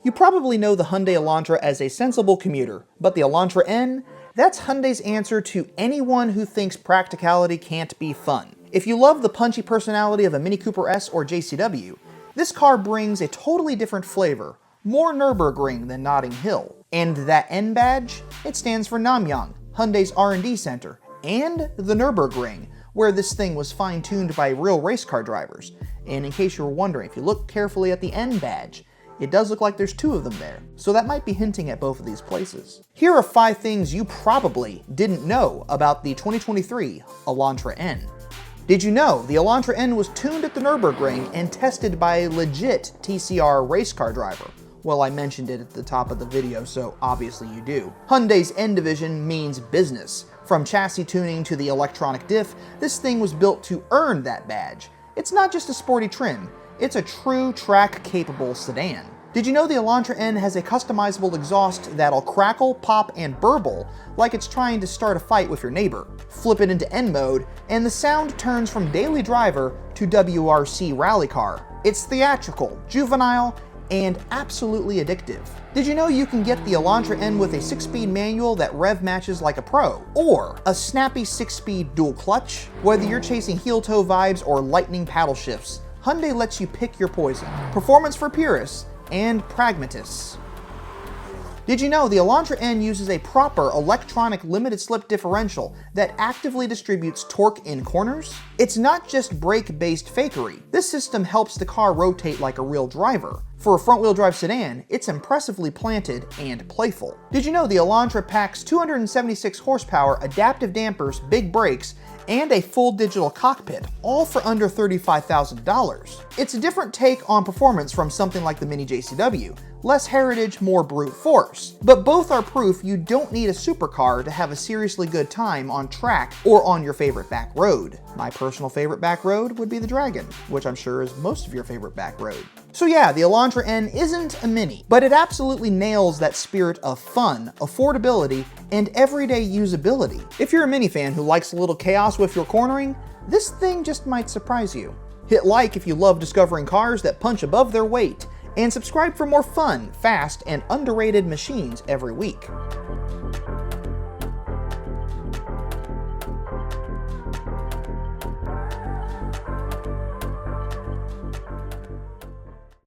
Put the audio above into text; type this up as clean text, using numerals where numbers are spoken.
You probably know the Hyundai Elantra as a sensible commuter, but the Elantra N? That's Hyundai's answer to anyone who thinks practicality can't be fun. If you love the punchy personality of a Mini Cooper S or JCW, this car brings a totally different flavor, more Nürburgring than Notting Hill. And that N badge? It stands for Namyang, Hyundai's R&D center, and the Nürburgring, where this thing was fine-tuned by real race car drivers. And in case you were wondering, if you look carefully at the N badge, it does look like there's two of them there, so that might be hinting at both of these places. Here are 5 things you probably didn't know about the 2023 Elantra N. Did you know the Elantra N was tuned at the Nürburgring and tested by a legit TCR race car driver? Well, I mentioned it at the top of the video, so obviously you do. Hyundai's N division means business. From chassis tuning to the electronic diff, this thing was built to earn that badge. It's not just a sporty trim, it's a true track-capable sedan. Did you know the Elantra N has a customizable exhaust that'll crackle, pop, and burble like it's trying to start a fight with your neighbor? Flip it into N mode, and the sound turns from daily driver to WRC rally car. It's theatrical, juvenile, and absolutely addictive. Did you know you can get the Elantra N with a 6-speed manual that rev matches like a pro, or a snappy 6-speed dual clutch? Whether you're chasing heel-toe vibes or lightning paddle shifts, Hyundai lets you pick your poison. Performance for purists and pragmatists. Did you know the Elantra N uses a proper electronic limited slip differential that actively distributes torque in corners? It's not just brake-based fakery. This system helps the car rotate like a real driver. For a front-wheel drive sedan, it's impressively planted and playful. Did you know the Elantra packs 276 horsepower, adaptive dampers, big brakes, and a full digital cockpit, all for under $35,000. It's a different take on performance from something like the Mini JCW, less heritage, more brute force. But both are proof you don't need a supercar to have a seriously good time on track or on your favorite back road. My personal favorite back road would be the Dragon, which I'm sure is most of your favorite back road. So yeah, the Elantra N isn't a Mini, but it absolutely nails that spirit of fun, affordability, and everyday usability. If you're a Mini fan who likes a little chaos with your cornering, this thing just might surprise you. Hit like if you love discovering cars that punch above their weight, and subscribe for more fun, fast, and underrated machines every week.